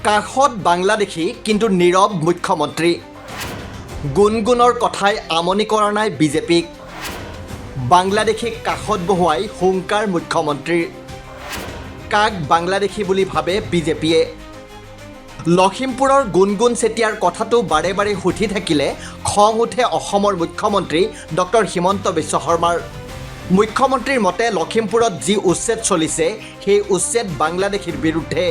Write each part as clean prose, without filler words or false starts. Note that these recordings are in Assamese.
কাষত বাংলাদেশী কিন্তু নীৰৱ মুখ্যমন্ত্ৰী গুণগুণৰ কথাই আমনি কৰা নাই বিজেপিক বাংলাদেশীক কাষত বহুৱাই হুংকাৰ মুখ্যমন্ত্ৰীৰ কাক বাংলাদেশী বুলি ভাবে বিজেপিয়ে লখিমপুৰৰ গুণগুণ চেতিয়াৰ কথাটো বাৰে বাৰে সুধি থাকিলে খং উঠে অসমৰ মুখ্যমন্ত্ৰী ডক্টৰ হিমন্ত বিশ্ব শৰ্মাৰ মুখ্যমন্ত্ৰীৰ মতে লখিমপুৰত যি উচ্ছেদ চলিছে সেই উচ্ছেদ বাংলাদেশীৰ বিৰুদ্ধে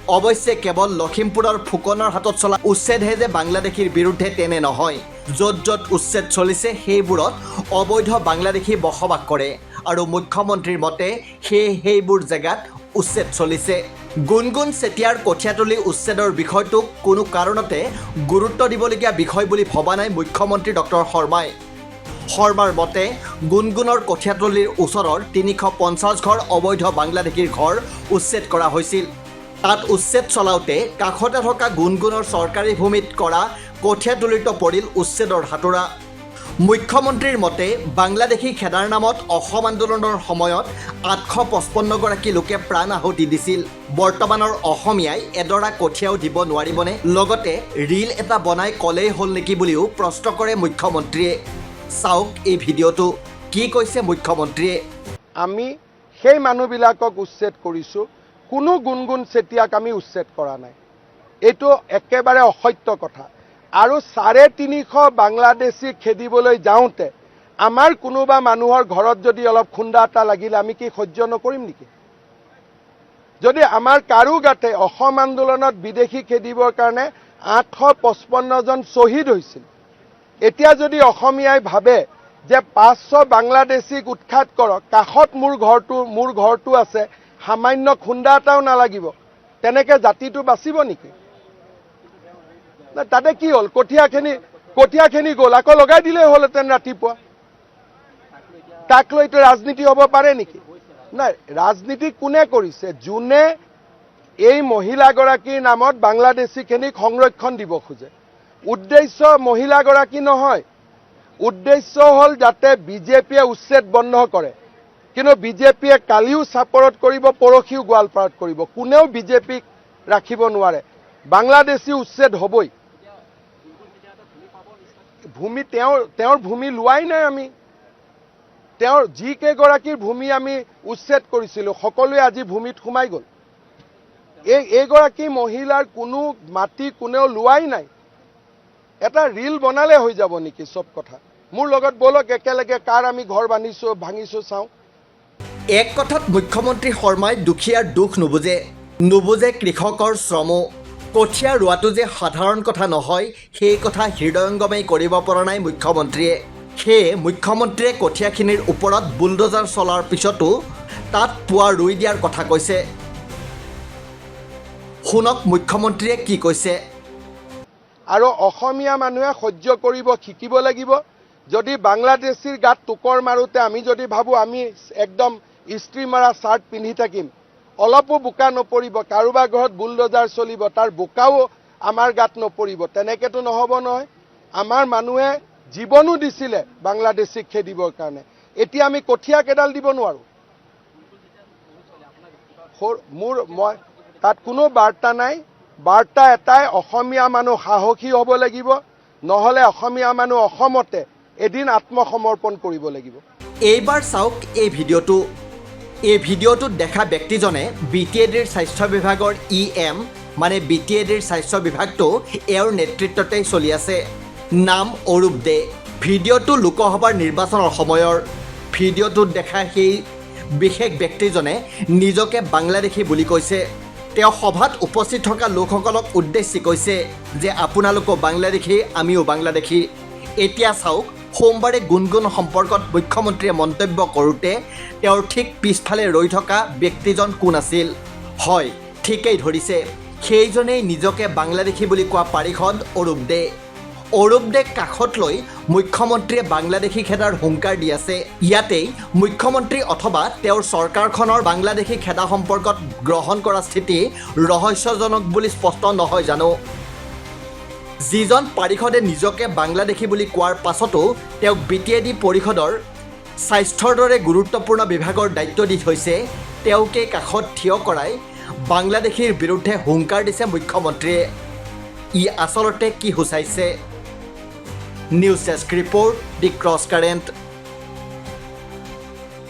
অৱশ্যে কেৱল লখিমপুৰৰ ফুকনৰ হাতত চলা উচ্ছেদহে যে বাংলাদেশীৰ বিৰুদ্ধে তেনে নহয় য'ত য'ত উচ্ছেদ চলিছে সেইবোৰত অবৈধ বাংলাদেশী বসবাস কৰে আৰু মুখ্যমন্ত্ৰীৰ মতে সেইবোৰ জেগাত উচ্ছেদ চলিছে গুণগুণ চেতিয়াৰ কঠীয়াতলী উচ্ছেদৰ বিষয়টোক কোনো কাৰণতে গুৰুত্ব দিবলগীয়া বিষয় বুলি ভবা নাই মুখ্যমন্ত্ৰী ডক্টৰ শৰ্মাৰ মতে গুণগুণৰ কঠীয়াতলীৰ ওচৰৰ ৩৫০ ঘৰ অবৈধ বাংলাদেশীৰ ঘৰ উচ্ছেদ কৰা হৈছিল তাত উচ্ছেদ চলাওঁতে কাষতে থকা গুণগুণৰ চৰকাৰী ভূমিত কৰা কঠীয়াতলীতো পৰিল উচ্ছেদৰ হাতোৰা মুখ্যমন্ত্ৰীৰ মতে বাংলাদেশী খেদাৰ নামত অসম আন্দোলনৰ সময়ত ৮৫৫ গৰাকী লোকে প্ৰাণ আহুতি দিছিল বৰ্তমানৰ অসমীয়াই এডৰা কঠীয়াও দিব নোৱাৰিবনে লগতে ৰীল এটা বনাই ক'লেই হ'ল নেকি বুলিও প্ৰশ্ন কৰে মুখ্যমন্ত্ৰীয়ে চাওক এই ভিডিঅ'টো কি কৈছে মুখ্যমন্ত্ৰীয়ে আমি সেই মানুহবিলাকক উচ্ছেদ কৰিছোঁ কোনো গুণগুণ চেতিয়াক আমি উচ্ছেদ কৰা নাই এইটো একেবাৰে অসত্য কথা আৰু ৩৫০ বাংলাদেশী খেদিবলৈ যাওঁতে আমাৰ কোনোবা মানুহৰ ঘৰত যদি অলপ খুন্দা এটা লাগিলে আমি কি সহ্য নকৰিম নেকি যদি আমাৰ কাৰো গাতে অসম আন্দোলনত বিদেশী খেদিবৰ কাৰণে ৮৫৫ জন শ্বহীদ হৈছিল এতিয়া যদি অসমীয়াই ভাবে যে ৫০০ বাংলাদেশীক উৎখাত কৰক কাষত মোৰ ঘৰটো আছে সামান্য খুন্দা এটাও নালাগিব তেনেকৈ জাতিটো বাচিব নেকি তাতে কি হ'ল কঠীয়াখিনি গ'ল আকৌ লগাই দিলেই হ'লহেঁতেন ৰাতিপুৱা তাক লৈতো ৰাজনীতি হ'ব পাৰে নেকি নাই ৰাজনীতি কোনে কৰিছে যোনে এই মহিলাগৰাকীৰ নামত বাংলাদেশীখিনিক সংৰক্ষণ দিব খোজে উদ্দেশ্য মহিলাগৰাকী নহয় উদ্দেশ্য হ'ল যাতে বিজেপিয়ে উচ্ছেদ বন্ধ কৰে কিন্তু বিজেপিয়ে কালিও চাপৰত কৰিব পৰহিও গোৱালপাৰাত কৰিব কোনেও বিজেপিক ৰাখিব নোৱাৰে বাংলাদেশী উচ্ছেদ হ'বই ভূমি তেওঁৰ ভূমি লোৱাই নাই আমি তেওঁৰ যিকেইগৰাকীৰ ভূমি আমি উচ্ছেদ কৰিছিলোঁ সকলোৱে আজি ভূমিত সোমাই গ'ল এইগৰাকী মহিলাৰ কোনো মাটি কোনেও লোৱাই নাই এটা ৰীল বনালে হৈ যাব নেকি চব কথা মোৰ লগত বলক একেলগে কাৰ আমি ঘৰ ভাঙিছোঁ চাওঁ এক কথাত মুখ্যমন্ত্ৰী শৰ্মাই দুখীয়াৰ দুখ নুবুজে কৃষকৰ শ্ৰমো কঠীয়া ৰোৱাটো যে সাধাৰণ কথা নহয় সেই কথা হৃদয়ংগমেই কৰিব পৰা নাই মুখ্যমন্ত্ৰীয়ে সেয়ে মুখ্যমন্ত্ৰীয়ে কঠীয়াখিনিৰ ওপৰত বুলডোজাৰ চলাৰ পিছতো তাত পুৱা ৰুই দিয়াৰ কথা কৈছে শুনক মুখ্যমন্ত্ৰীয়ে কি কৈছে আৰু অসমীয়া মানুহে সহ্য কৰিব শিকিব লাগিব যদি বাংলাদেশীৰ গাত টুকৰ মাৰোতে আমি যদি ভাবোঁ আমি একদম ইস্ত্ৰি মাৰা চাৰ্ট পিন্ধি থাকিম অলপো বোকা নপৰিব কাৰোবাৰ ঘৰত বুলডোজাৰ চলিব তাৰ বোকাও আমাৰ গাত নপৰিব তেনেকেতো নহ'ব নহয় আমাৰ মানুহে জীৱনো দিছিলে বাংলাদেশীক খেদিবৰ কাৰণে এতিয়া আমি কঠীয়া কেডাল দিব নোৱাৰোঁ মই তাত কোনো বাৰ্তা নাই বাৰ্তা এটাই অসমীয়া মানুহ সাহসী হ'ব লাগিব নহ'লে অসমীয়া মানুহ অসমতে এদিন আত্মসমৰ্পণ কৰিব লাগিব এইবাৰ চাওক এই ভিডিঅ'টোত দেখা ব্যক্তিজনে BTADৰ স্বাস্থ্য বিভাগৰ EM মানে BTADৰ স্বাস্থ্য বিভাগটো এওঁৰ নেতৃত্বতেই চলি আছে নাম অৰূপ দে ভিডিঅ'টো লোকসভাৰ নিৰ্বাচনৰ সময়ৰ ভিডিঅ'টোত দেখা সেই বিশেষ ব্যক্তিজনে নিজকে বাংলাদেশী বুলি কৈছে তেওঁ সভাত উপস্থিত থকা লোকসকলক উদ্দেশ্যি কৈছে যে আপোনালোকো বাংলাদেশী আমিও বাংলাদেশী এতিয়া চাওক সোমবাৰে গুণগুণ সম্পৰ্কত মুখ্যমন্ত্ৰীয়ে মন্তব্য কৰোঁতে তেওঁৰ ঠিক পিছফালে ৰৈ থকা ব্যক্তিজন কোন আছিল হয় ঠিকেই ধৰিছে সেইজনেই নিজকে বাংলাদেশী বুলি কোৱা পাৰিষদ অৰূপ দে কাষত লৈ মুখ্যমন্ত্ৰীয়ে বাংলাদেশী খেদাৰ হুংকাৰ দি আছে ইয়াতেই মুখ্যমন্ত্ৰী অথবা তেওঁৰ চৰকাৰখনৰ বাংলাদেশী খেদা সম্পৰ্কত গ্ৰহণ কৰা স্থিতি ৰহস্যজনক বুলি স্পষ্ট নহয় জানো যিজন পাৰিষদে নিজকে বাংলাদেশী বুলি কোৱাৰ পাছতো তেওঁক BTAD পৰিষদৰ স্বাস্থ্যৰ দৰে গুৰুত্বপূৰ্ণ বিভাগৰ দায়িত্ব দি থৈছে তেওঁকে কাষত থিয় কৰাই বাংলাদেশীৰ বিৰুদ্ধে হুংকাৰ দিছে মুখ্যমন্ত্ৰীয়ে ই আচলতে কি সূচাইছে news desk report the cross current